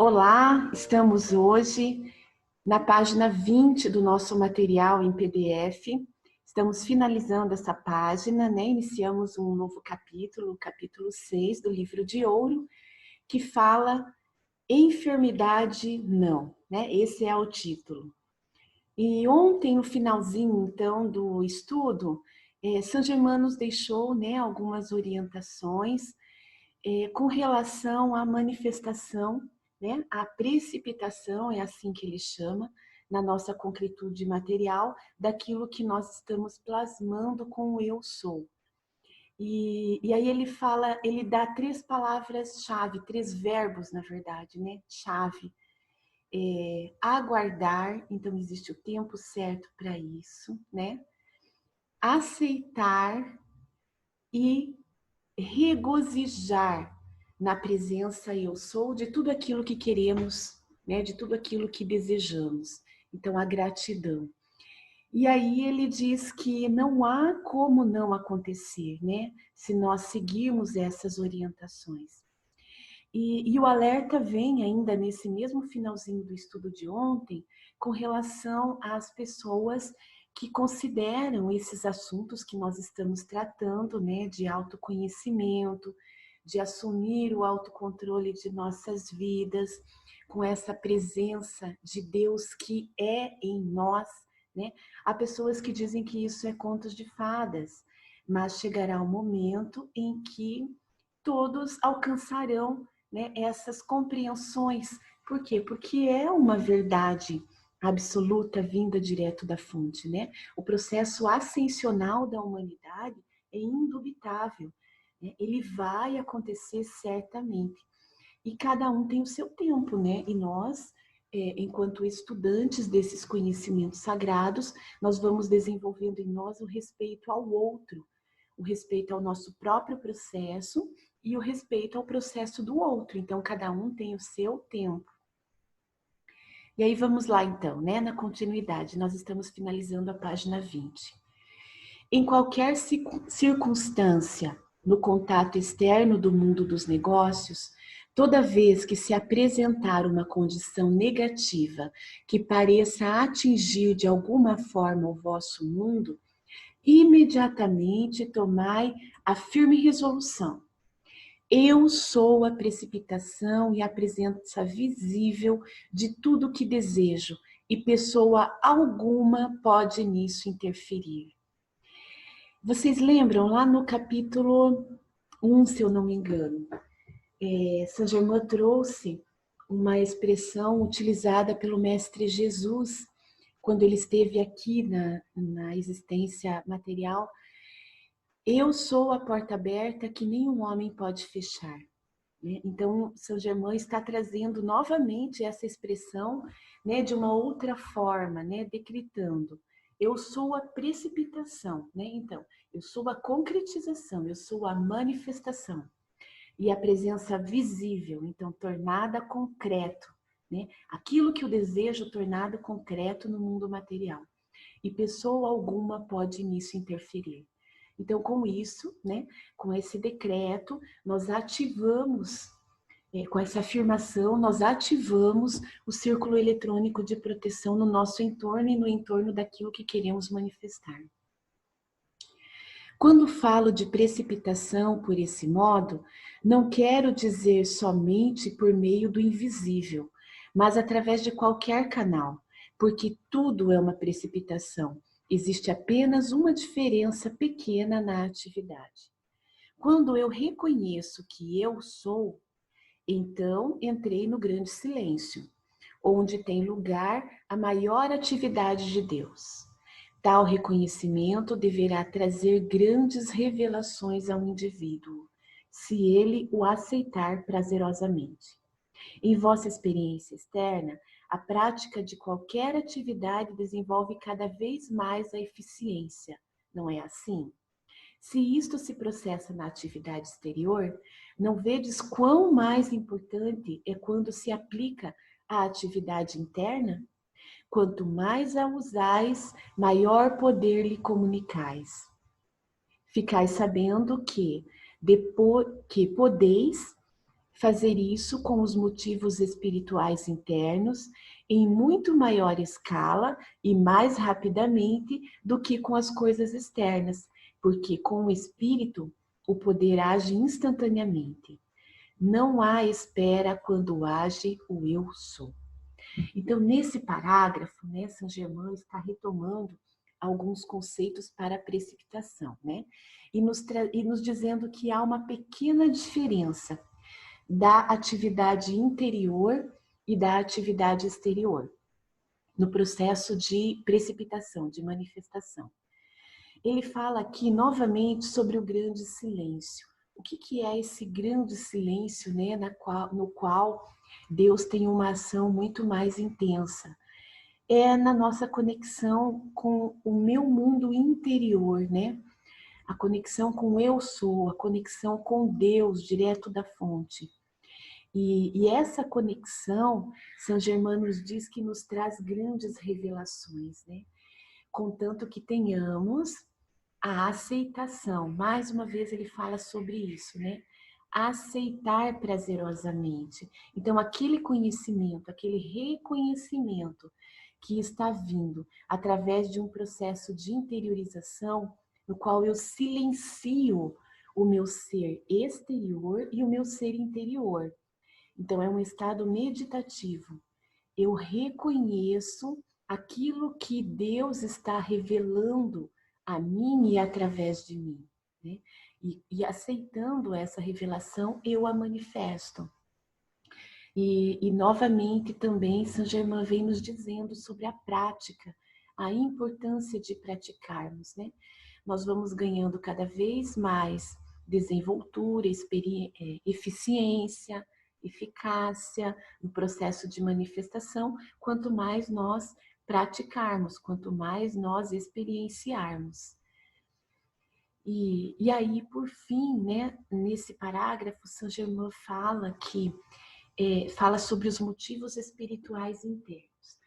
Olá, estamos hoje na página 20 do nosso material em PDF. Estamos finalizando essa página, né? Iniciamos um novo capítulo, o capítulo 6 do livro de ouro, que fala enfermidade não, né? Esse é o título. E ontem, no finalzinho, então, do estudo, Saint Germain nos deixou, né, algumas orientações com relação à manifestação, né, à precipitação, é assim que ele chama, na nossa concretude material, daquilo que nós estamos plasmando com o eu sou. E aí ele fala, ele dá 3 palavras-chave, 3 verbos, na verdade, né, chave. Aguardar, então existe o tempo certo para isso, né? Aceitar e regozijar na presença eu sou de tudo aquilo que queremos, né? De tudo aquilo que desejamos. Então, a gratidão. E aí ele diz que não há como não acontecer, né? Se nós seguirmos essas orientações. E o alerta vem ainda nesse mesmo finalzinho do estudo de ontem, com relação às pessoas que consideram esses assuntos que nós estamos tratando, né, de autoconhecimento, de assumir o autocontrole de nossas vidas, com essa presença de Deus que é em nós, né? Há pessoas que dizem que isso é contos de fadas, mas chegará o momento em que todos alcançarão, né, essas compreensões. Por quê? Porque é uma verdade absoluta vinda direto da fonte, né? O processo ascensional da humanidade é indubitável, né? Ele vai acontecer certamente. E cada um tem o seu tempo, né? E nós, enquanto estudantes desses conhecimentos sagrados, nós vamos desenvolvendo em nós o respeito ao outro, o respeito ao nosso próprio processo e o respeito ao processo do outro. Então, cada um tem o seu tempo. E aí vamos lá então, né? Na continuidade, nós estamos finalizando a página 20. Em qualquer circunstância, no contato externo do mundo dos negócios, toda vez que se apresentar uma condição negativa que pareça atingir de alguma forma o vosso mundo, imediatamente tomai a firme resolução. Eu sou a precipitação e a presença visível de tudo que desejo, e pessoa alguma pode nisso interferir. Vocês lembram lá no capítulo 1, se eu não me engano, Saint Germain trouxe uma expressão utilizada pelo Mestre Jesus quando ele esteve aqui na existência material. Eu sou a porta aberta que nenhum homem pode fechar. Então, Saint Germain está trazendo novamente essa expressão, né, de uma outra forma, né, decretando. Eu sou a precipitação, né? Então, eu sou a concretização, eu sou a manifestação. E a presença visível, então, tornada concreto, né? Aquilo que eu desejo tornado concreto no mundo material. E pessoa alguma pode nisso interferir. Então, com isso, né, com esse decreto, nós ativamos, com essa afirmação, nós ativamos o círculo eletrônico de proteção no nosso entorno e no entorno daquilo que queremos manifestar. Quando falo de precipitação por esse modo, não quero dizer somente por meio do invisível, mas através de qualquer canal, porque tudo é uma precipitação. Existe apenas uma diferença pequena na atividade. Quando eu reconheço que eu sou, então entrei no grande silêncio, onde tem lugar a maior atividade de Deus. Tal reconhecimento deverá trazer grandes revelações ao indivíduo, se ele o aceitar prazerosamente. Em vossa experiência externa, a prática de qualquer atividade desenvolve cada vez mais a eficiência, não é assim? Se isto se processa na atividade exterior, não vedes quão mais importante é quando se aplica à atividade interna? Quanto mais a usais, maior poder lhe comunicais. Ficais sabendo que, depois que podeis fazer isso com os motivos espirituais internos em muito maior escala e mais rapidamente do que com as coisas externas, porque com o espírito o poder age instantaneamente. Não há espera quando age o eu sou. Então, nesse parágrafo, né, Saint-Germain está retomando alguns conceitos para a precipitação, né? E nos dizendo que há uma pequena diferença da atividade interior e da atividade exterior no processo de precipitação, de manifestação. Ele fala aqui novamente sobre o grande silêncio. O que é esse grande silêncio, né, no qual Deus tem uma ação muito mais intensa? É na nossa conexão com o meu mundo interior, né? A conexão com o eu sou, a conexão com Deus, direto da fonte. E essa conexão, Saint Germain nos diz que nos traz grandes revelações, né? Contanto que tenhamos a aceitação. Mais uma vez ele fala sobre isso, né? Aceitar prazerosamente. Então, aquele conhecimento, aquele reconhecimento que está vindo através de um processo de interiorização, no qual eu silencio o meu ser exterior e o meu ser interior. Então, é um estado meditativo. Eu reconheço aquilo que Deus está revelando a mim e através de mim, né? E aceitando essa revelação, eu a manifesto. E novamente também Saint Germain vem nos dizendo sobre a prática, a importância de praticarmos, né? Nós vamos ganhando cada vez mais desenvoltura, eficiência, eficácia no processo de manifestação, quanto mais nós praticarmos, quanto mais nós experienciarmos. E aí, por fim, né, nesse parágrafo, Saint Germain fala que fala sobre os motivos espirituais internos.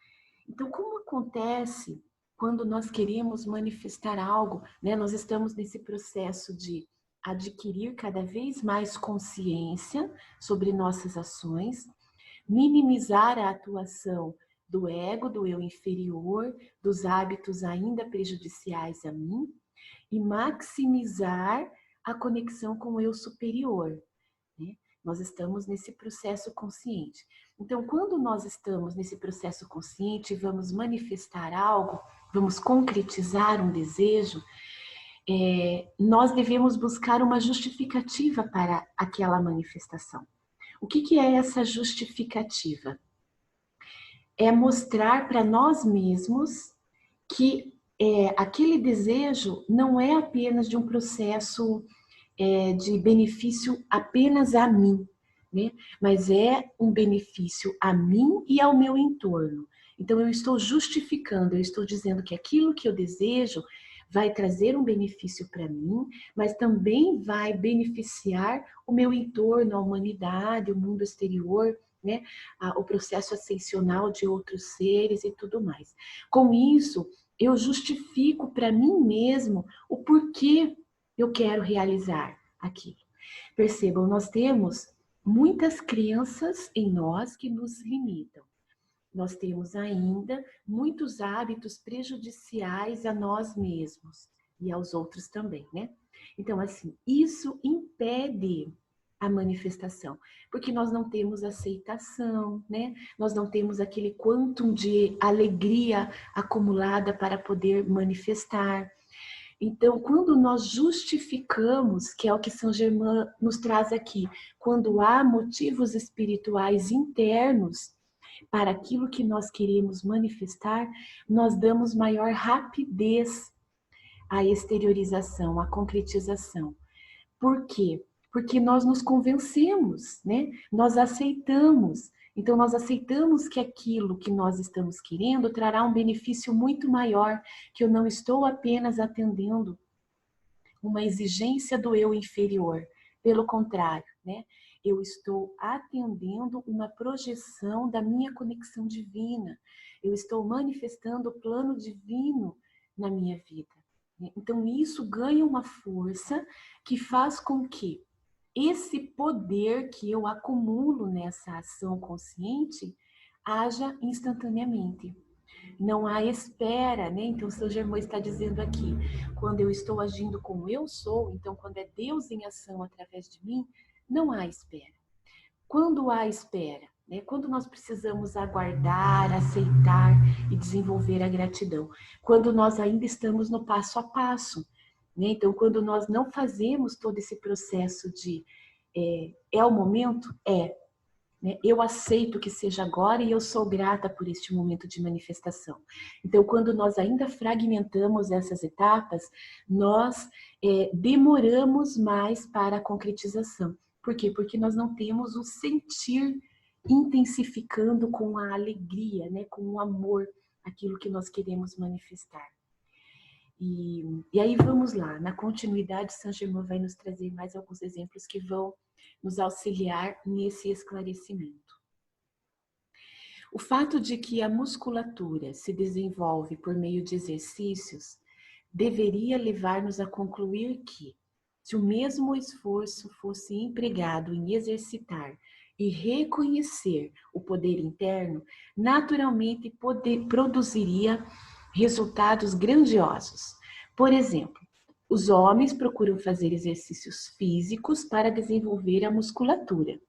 Então, como acontece quando nós queremos manifestar algo, né? Nós estamos nesse processo de adquirir cada vez mais consciência sobre nossas ações, minimizar a atuação do ego, do eu inferior, dos hábitos ainda prejudiciais a mim e maximizar a conexão com o eu superior, né? Nós estamos nesse processo consciente. Então, quando nós estamos nesse processo consciente e vamos manifestar algo, vamos concretizar um desejo, nós devemos buscar uma justificativa para aquela manifestação. O que é essa justificativa? É mostrar para nós mesmos que aquele desejo não é apenas de um processo de benefício apenas a mim, né? Mas é um benefício a mim e ao meu entorno. Então, eu estou justificando, eu estou dizendo que aquilo que eu desejo vai trazer um benefício para mim, mas também vai beneficiar o meu entorno, a humanidade, o mundo exterior, né? O processo ascensional de outros seres e tudo mais. Com isso, eu justifico para mim mesmo o porquê eu quero realizar aquilo. Percebam, nós temos muitas crenças em nós que nos limitam. Nós temos ainda muitos hábitos prejudiciais a nós mesmos e aos outros também, né? Então, assim, isso impede a manifestação, porque nós não temos aceitação, né? Nós não temos aquele quantum de alegria acumulada para poder manifestar. Então, quando nós justificamos, que é o que Saint Germain nos traz aqui, quando há motivos espirituais internos para aquilo que nós queremos manifestar, nós damos maior rapidez à exteriorização, à concretização. Por quê? Porque nós nos convencemos, né? Nós aceitamos. Então, nós aceitamos que aquilo que nós estamos querendo trará um benefício muito maior, que eu não estou apenas atendendo uma exigência do eu inferior. Pelo contrário, né? Eu estou atendendo uma projeção da minha conexão divina. Eu estou manifestando o plano divino na minha vida. Então, isso ganha uma força que faz com que esse poder que eu acumulo nessa ação consciente haja instantaneamente. Não há espera, né? Então, São Germain está dizendo aqui, quando eu estou agindo como eu sou, então quando é Deus em ação através de mim, não há espera. Quando há espera, né? Quando nós precisamos aguardar, aceitar e desenvolver a gratidão, quando nós ainda estamos no passo a passo, né? Então, quando nós não fazemos todo esse processo de é o momento? É. Né? Eu aceito que seja agora e eu sou grata por este momento de manifestação. Então, quando nós ainda fragmentamos essas etapas, nós demoramos mais para a concretização. Por quê? Porque nós não temos o sentir intensificando com a alegria, né? Com o amor, aquilo que nós queremos manifestar. E aí vamos lá, na continuidade, Saint Germain vai nos trazer mais alguns exemplos que vão nos auxiliar nesse esclarecimento. O fato de que a musculatura se desenvolve por meio de exercícios deveria levar-nos a concluir que, se o mesmo esforço fosse empregado em exercitar e reconhecer o poder interno, naturalmente produziria resultados grandiosos. Por exemplo, os homens procuram fazer exercícios físicos para desenvolver a musculatura.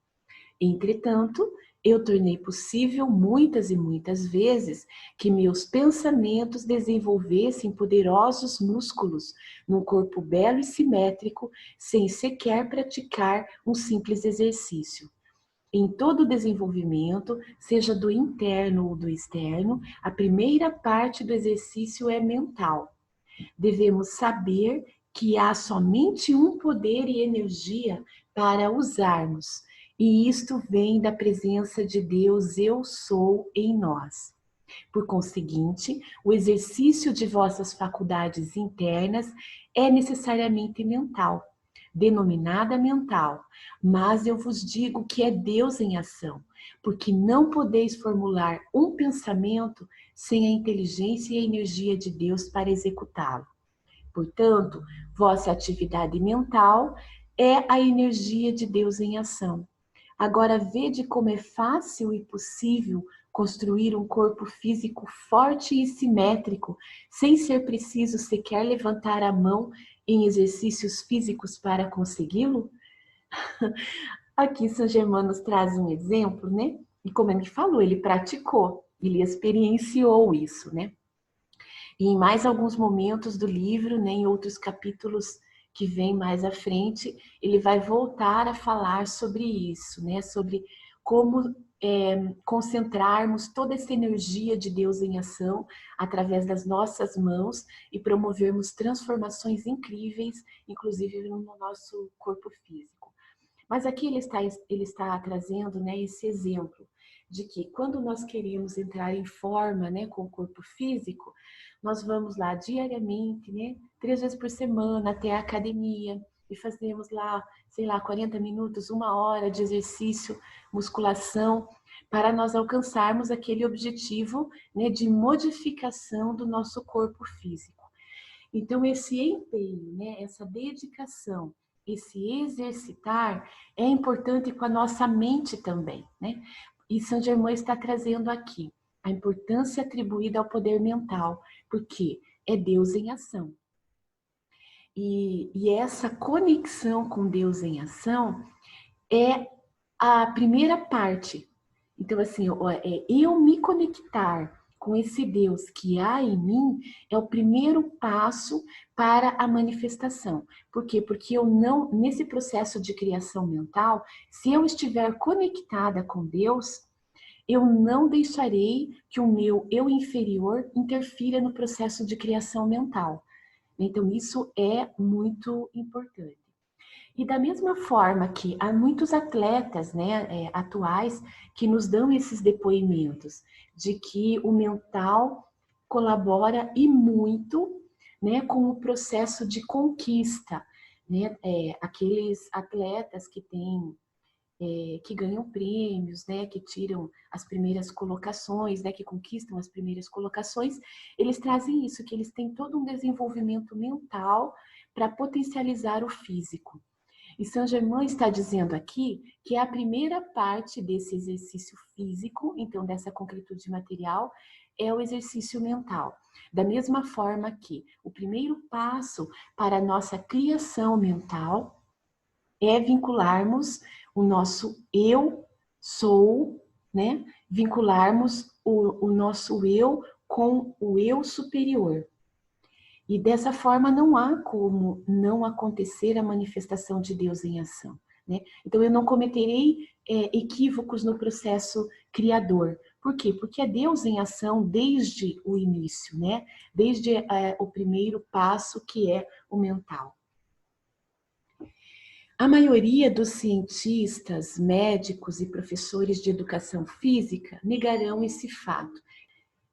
Entretanto, eu tornei possível muitas e muitas vezes que meus pensamentos desenvolvessem poderosos músculos num corpo belo e simétrico, sem sequer praticar um simples exercício. Em todo desenvolvimento, seja do interno ou do externo, a primeira parte do exercício é mental. Devemos saber que há somente um poder e energia para usarmos, e isto vem da presença de Deus, eu sou em nós. Por conseguinte, o exercício de vossas faculdades internas é necessariamente mental, denominada mental, mas eu vos digo que é Deus em ação, porque não podeis formular um pensamento sem a inteligência e a energia de Deus para executá-lo. Portanto, vossa atividade mental é a energia de Deus em ação. Agora vede como é fácil e possível construir um corpo físico forte e simétrico, sem ser preciso sequer levantar a mão em exercícios físicos para consegui-lo? Aqui São Germain nos traz um exemplo, né? E como ele falou, ele praticou, ele experienciou isso, né? E em mais alguns momentos do livro, né, em outros capítulos que vêm mais à frente, ele vai voltar a falar sobre isso, né? Sobre como concentrarmos toda essa energia de Deus em ação através das nossas mãos e promovermos transformações incríveis, inclusive no nosso corpo físico. Mas aqui ele está trazendo, né, esse exemplo de que quando nós queremos entrar em forma, né, com o corpo físico, nós vamos lá diariamente, né, 3 vezes por semana até a academia e fazemos lá, sei lá, 40 minutos, 1 hora de exercício, musculação, para nós alcançarmos aquele objetivo, né, de modificação do nosso corpo físico. Então, esse empenho, né, essa dedicação, esse exercitar é importante com a nossa mente também, né? E Saint Germain está trazendo aqui a importância atribuída ao poder mental, porque é Deus em ação. E essa conexão com Deus em ação é a primeira parte. Então, assim, eu me conectar com esse Deus que há em mim é o primeiro passo para a manifestação. Por quê? Porque eu não, nesse processo de criação mental, se eu estiver conectada com Deus, eu não deixarei que o meu eu inferior interfira no processo de criação mental. Então, isso é muito importante. E da mesma forma que há muitos atletas, né, atuais que nos dão esses depoimentos de que o mental colabora e muito, né, com o processo de conquista, né, aqueles atletas que têm que ganham prêmios, né, que tiram as primeiras colocações, né, que conquistam as primeiras colocações, eles trazem isso, que eles têm todo um desenvolvimento mental para potencializar o físico. E Saint-Germain está dizendo aqui que é a primeira parte desse exercício físico, então dessa concretude material, é o exercício mental. Da mesma forma que o primeiro passo para a nossa criação mental é vincularmos o nosso eu sou, né? Vincularmos o nosso eu com o eu superior. E dessa forma não há como não acontecer a manifestação de Deus em ação, né? Então eu não cometerei equívocos no processo criador. Por quê? Porque é Deus em ação desde o início, né? Desde o primeiro passo, que é o mental. A maioria dos cientistas, médicos e professores de educação física negarão esse fato.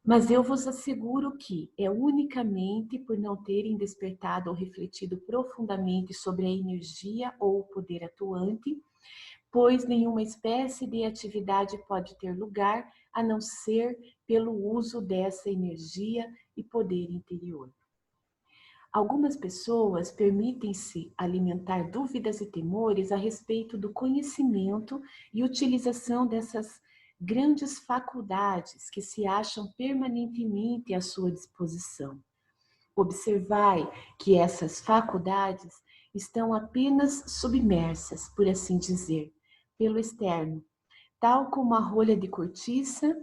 Mas eu vos asseguro que é unicamente por não terem despertado ou refletido profundamente sobre a energia ou o poder atuante, pois nenhuma espécie de atividade pode ter lugar a não ser pelo uso dessa energia e poder interior. Algumas pessoas permitem-se alimentar dúvidas e temores a respeito do conhecimento e utilização dessas grandes faculdades que se acham permanentemente à sua disposição. Observai que essas faculdades estão apenas submersas, por assim dizer, pelo externo, tal como a rolha de cortiça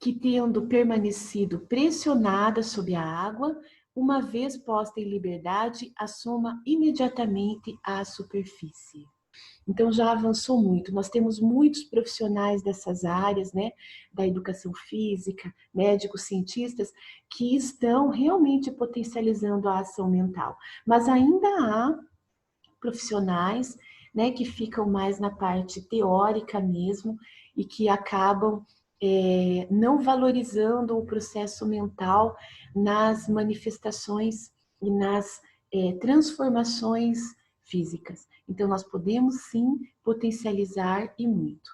que, tendo permanecido pressionada sob a água, uma vez posta em liberdade, assoma imediatamente à superfície. Então já avançou muito. Nós temos muitos profissionais dessas áreas, né, da educação física, médicos, cientistas, que estão realmente potencializando a ação mental. Mas ainda há profissionais, né, que ficam mais na parte teórica mesmo e que acabam não valorizando o processo mental nas manifestações e nas transformações físicas. Então, nós podemos sim potencializar e muito.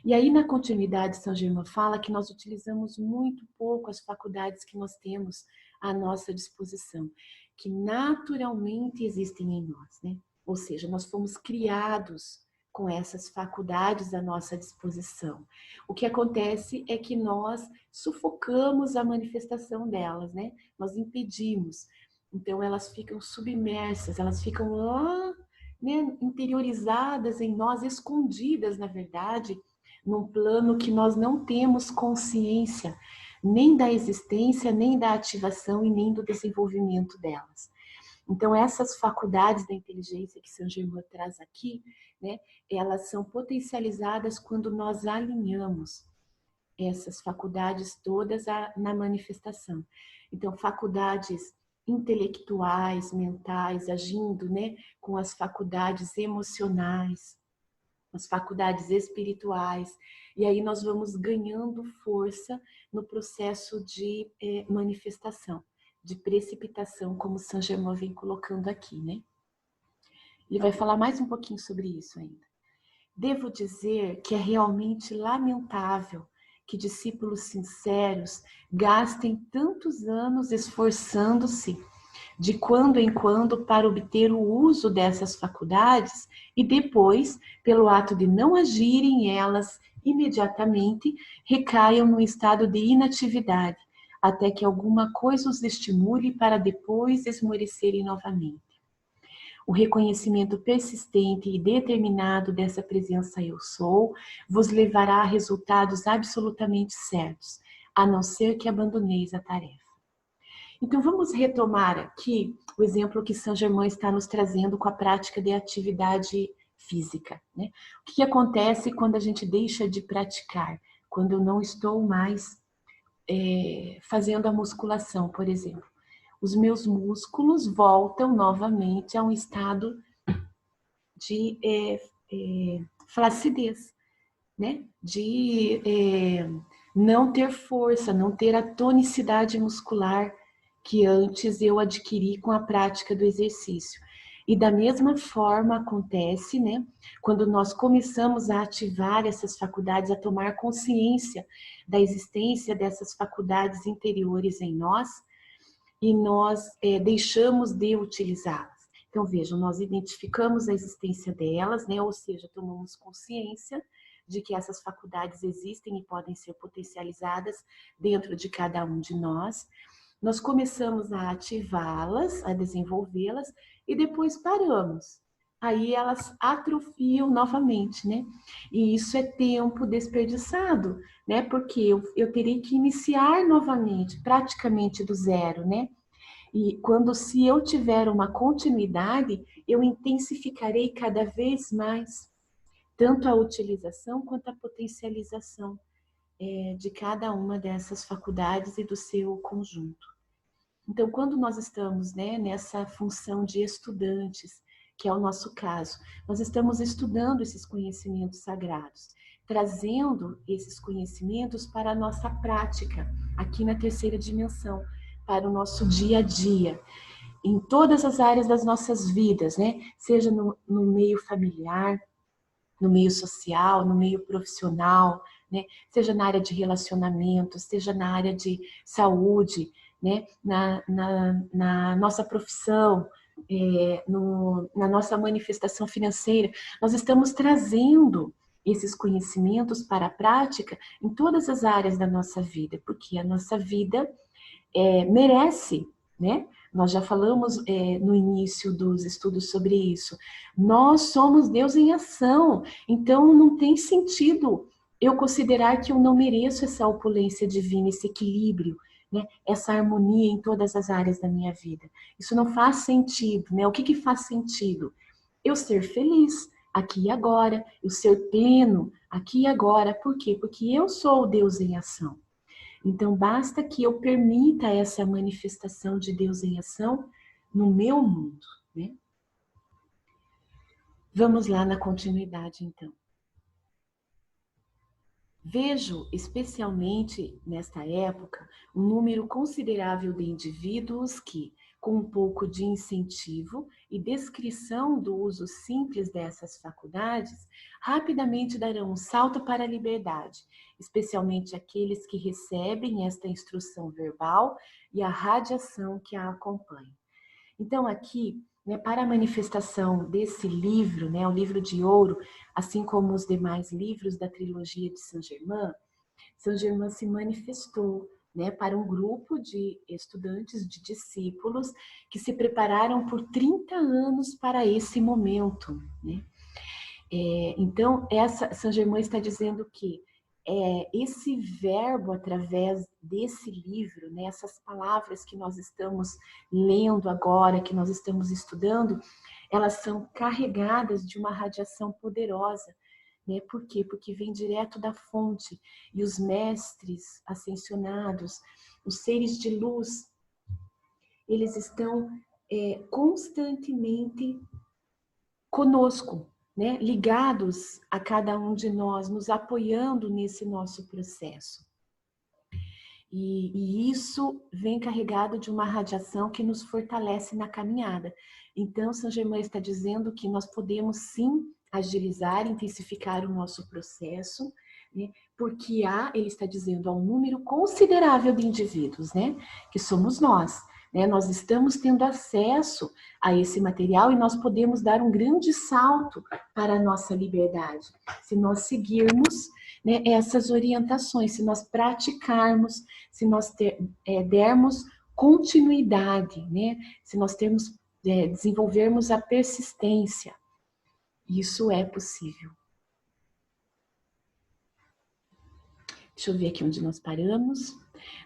E aí, na continuidade, Saint-Germain fala que nós utilizamos muito pouco as faculdades que nós temos à nossa disposição, que naturalmente existem em nós, né? Ou seja, nós fomos criados com essas faculdades à nossa disposição. O que acontece é que nós sufocamos a manifestação delas, né? Nós impedimos. Então, elas ficam submersas, elas ficam lá, né, interiorizadas em nós, escondidas, na verdade, num plano que nós não temos consciência nem da existência, nem da ativação e nem do desenvolvimento delas. Então, essas faculdades da inteligência que Saint-Germain traz aqui, né, elas são potencializadas quando nós alinhamos essas faculdades todas na manifestação. Então, faculdades intelectuais, mentais, agindo, né, com as faculdades emocionais, as faculdades espirituais, e aí nós vamos ganhando força no processo de manifestação, de precipitação, como Saint-Germain vem colocando aqui, né? Ele vai falar mais um pouquinho sobre isso ainda. Devo dizer que é realmente lamentável que discípulos sinceros gastem tantos anos esforçando-se de quando em quando para obter o uso dessas faculdades e depois, pelo ato de não agirem elas imediatamente, recaiam no estado de inatividade, até que alguma coisa os estimule para depois esmorecerem novamente. O reconhecimento persistente e determinado dessa presença eu sou vos levará a resultados absolutamente certos, a não ser que abandoneis a tarefa. Então vamos retomar aqui o exemplo que Saint-Germain está nos trazendo com a prática de atividade física, né? O que acontece quando a gente deixa de praticar? Quando eu não estou mais fazendo a musculação, por exemplo. Os meus músculos voltam novamente a um estado de flacidez, né? De não ter força, não ter a tonicidade muscular que antes eu adquiri com a prática do exercício. E da mesma forma acontece, né, quando nós começamos a ativar essas faculdades, a tomar consciência da existência dessas faculdades interiores em nós, e nós deixamos de utilizá-las. Então, vejam, nós identificamos a existência delas, né? Ou seja, tomamos consciência de que essas faculdades existem e podem ser potencializadas dentro de cada um de nós. Nós começamos a ativá-las, a desenvolvê-las e depois paramos. Aí elas atrofiam novamente, né? E isso é tempo desperdiçado, né? Porque eu terei que iniciar novamente, praticamente do zero, né? E se eu tiver uma continuidade, eu intensificarei cada vez mais, tanto a utilização quanto a potencialização de cada uma dessas faculdades e do seu conjunto. Então, quando nós estamos, né, nessa função de estudantes, que é o nosso caso, nós estamos estudando esses conhecimentos sagrados, trazendo esses conhecimentos para a nossa prática, aqui na terceira dimensão, para o nosso dia a dia, em todas as áreas das nossas vidas, né? Seja no meio familiar, no meio social, no meio profissional, né? Seja na área de relacionamento, seja na área de saúde, né? Na nossa profissão, na nossa manifestação financeira, nós estamos trazendo esses conhecimentos para a prática em todas as áreas da nossa vida, porque a nossa vida merece, né? Nós já falamos no início dos estudos sobre isso. Nós somos Deus em ação, então não tem sentido eu considerar que eu não mereço essa opulência divina, esse equilíbrio, né? Essa harmonia em todas as áreas da minha vida. Isso não faz sentido, né? O que faz sentido? Eu ser feliz aqui e agora, eu ser pleno aqui e agora. Por quê? Porque eu sou o Deus em ação. Então, basta que eu permita essa manifestação de Deus em ação no meu mundo, né? Vamos lá na continuidade, então. Vejo, especialmente nesta época, um número considerável de indivíduos que, com um pouco de incentivo e descrição do uso simples dessas faculdades, rapidamente darão um salto para a liberdade, especialmente aqueles que recebem esta instrução verbal e a radiação que a acompanha. Então, aqui, né, para a manifestação desse livro, né, o livro de ouro, assim como os demais livros da trilogia de Saint-Germain se manifestou, né, para um grupo de estudantes, de discípulos, que se prepararam por 30 anos para esse momento, né? Então, Saint-Germain está dizendo que esse verbo, através desse livro, né, essas palavras que nós estamos lendo agora, que nós estamos estudando, elas são carregadas de uma radiação poderosa. Né? Por quê? Porque vem direto da fonte. E os mestres ascensionados, os seres de luz, eles estão constantemente conosco, né? Ligados a cada um de nós, nos apoiando nesse nosso processo. E isso vem carregado de uma radiação que nos fortalece na caminhada. Então, Saint-Germain está dizendo que nós podemos sim agilizar, intensificar o nosso processo, né? Porque ele está dizendo, há um número considerável de indivíduos, né? Que somos nós. Né? Nós estamos tendo acesso a esse material e nós podemos dar um grande salto para a nossa liberdade, se nós seguirmos, né, essas orientações, se nós praticarmos, se nós dermos continuidade, né? Se nós desenvolvermos a persistência. Isso é possível. Deixa eu ver aqui onde nós paramos.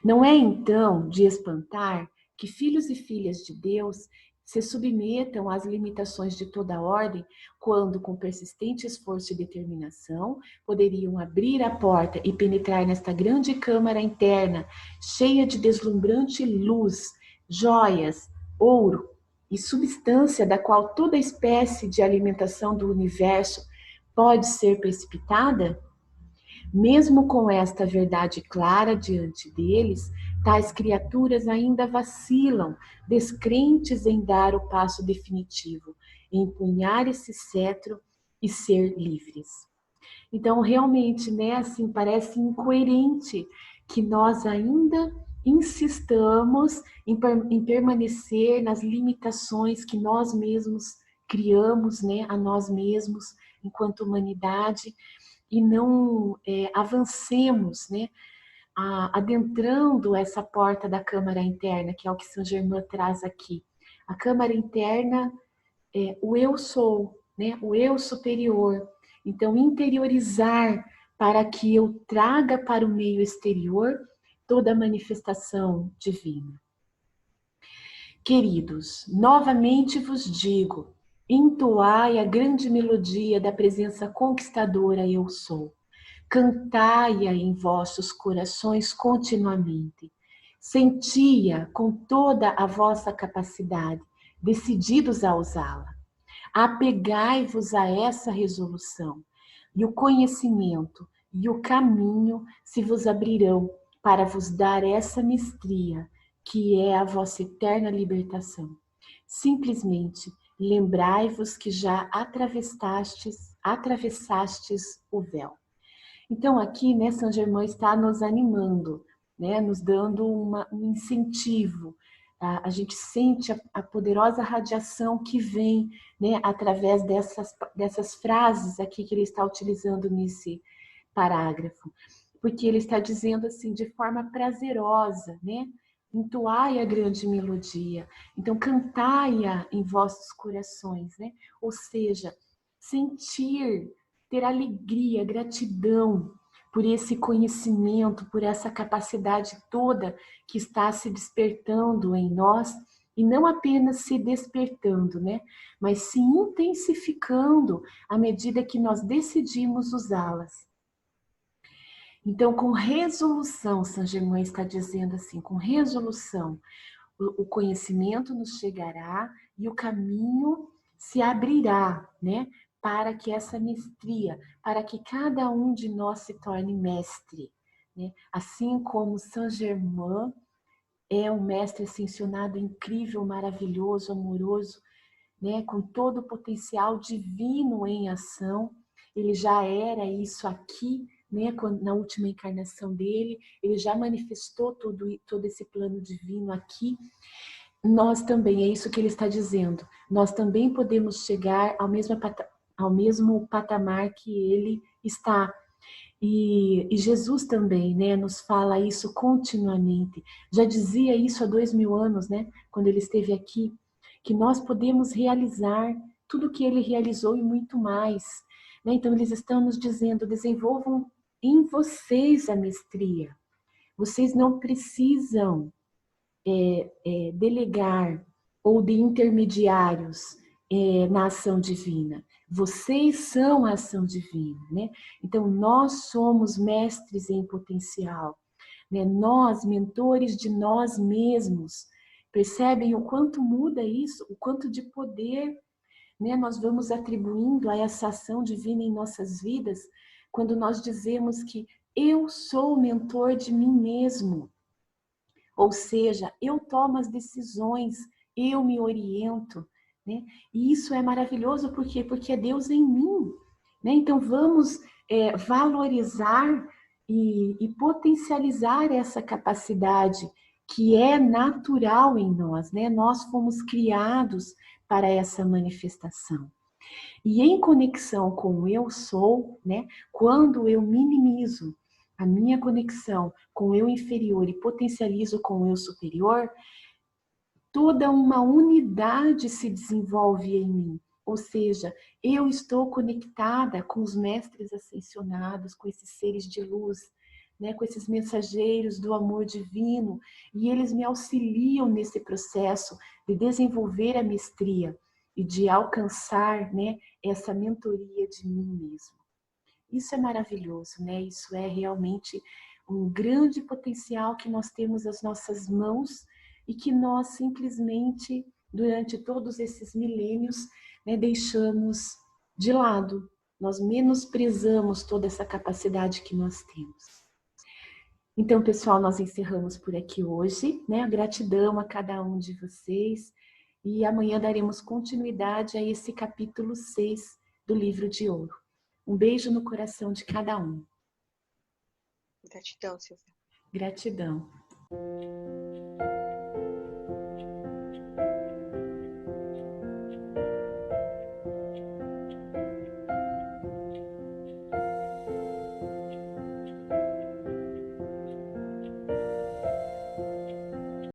Não é então de espantar que filhos e filhas de Deus se submetam às limitações de toda ordem, quando, com persistente esforço e determinação, poderiam abrir a porta e penetrar nesta grande câmara interna, cheia de deslumbrante luz, joias, ouro e substância da qual toda espécie de alimentação do universo pode ser precipitada? Mesmo com esta verdade clara diante deles, tais criaturas ainda vacilam, descrentes em dar o passo definitivo, em empunhar esse cetro e ser livres. Então, realmente, né, assim, parece incoerente que nós ainda insistamos em permanecer nas limitações que nós mesmos criamos, né, a nós mesmos, enquanto humanidade, e não avancemos, né, adentrando essa porta da câmara interna, que é o que Saint Germain traz aqui. A câmara interna é o eu sou, né, o eu superior. Então, interiorizar para que eu traga para o meio exterior toda a manifestação divina. Queridos, novamente vos digo, entoai a grande melodia da presença conquistadora eu sou. Cantai-a em vossos corações continuamente. Senti-a com toda a vossa capacidade, decididos a usá-la. Apegai-vos a essa resolução, e o conhecimento e o caminho se vos abrirão para vos dar essa mestria, que é a vossa eterna libertação. Simplesmente lembrai-vos que já atravessastes o véu. Então aqui, né, Saint Germain está nos animando, né, nos dando um incentivo. A gente sente a poderosa radiação que vem, né, através dessas frases aqui que ele está utilizando nesse parágrafo. Porque ele está dizendo assim, de forma prazerosa, né? Entoai a grande melodia. Então, cantai-a em vossos corações, né? Ou seja, sentir, ter alegria, gratidão por esse conhecimento, por essa capacidade toda que está se despertando em nós, e não apenas se despertando, né? Mas se intensificando à medida que nós decidimos usá-las. Então, com resolução, Saint Germain está dizendo assim, com resolução, o conhecimento nos chegará e o caminho se abrirá, né? Para que essa mestria, para que cada um de nós se torne mestre, né? Assim como Saint Germain é um mestre ascensionado incrível, maravilhoso, amoroso, né? Com todo o potencial divino em ação, ele já era isso aqui, né? Na última encarnação dele, ele já manifestou todo esse plano divino aqui. Nós também, é isso que ele está dizendo, nós também podemos chegar ao mesmo patamar que ele está. E Jesus também, né, nos fala isso continuamente. Já dizia isso há 2000 anos, né, quando ele esteve aqui, que nós podemos realizar tudo o que ele realizou e muito mais. Né? Então, eles estão nos dizendo, desenvolvam em vocês a mestria. Vocês não precisam delegar ou de intermediários na ação divina. Vocês são a ação divina, né? Então, nós somos mestres em potencial, né? Nós, mentores de nós mesmos. Percebem o quanto muda isso? O quanto de poder, né, nós vamos atribuindo a essa ação divina em nossas vidas quando nós dizemos que eu sou o mentor de mim mesmo. Ou seja, eu tomo as decisões, eu me oriento, né? E isso é maravilhoso, por quê? Porque é Deus em mim, né? Então vamos valorizar e potencializar essa capacidade que é natural em nós, né? Nós fomos criados para essa manifestação. E em conexão com o eu sou, né? Quando eu minimizo a minha conexão com o eu inferior e potencializo com o eu superior, toda uma unidade se desenvolve em mim. Ou seja, eu estou conectada com os mestres ascensionados, com esses seres de luz, né, com esses mensageiros do amor divino, e eles me auxiliam nesse processo de desenvolver a mestria e de alcançar, né, essa mentoria de mim mesmo. Isso é maravilhoso, né? Isso é realmente um grande potencial que nós temos às nossas mãos e que nós simplesmente, durante todos esses milênios, né, deixamos de lado. Nós menosprezamos toda essa capacidade que nós temos. Então, pessoal, nós encerramos por aqui hoje, né? Gratidão a cada um de vocês e amanhã daremos continuidade a esse capítulo 6 do Livro de Ouro. Um beijo no coração de cada um. Gratidão, Silvia. Gratidão.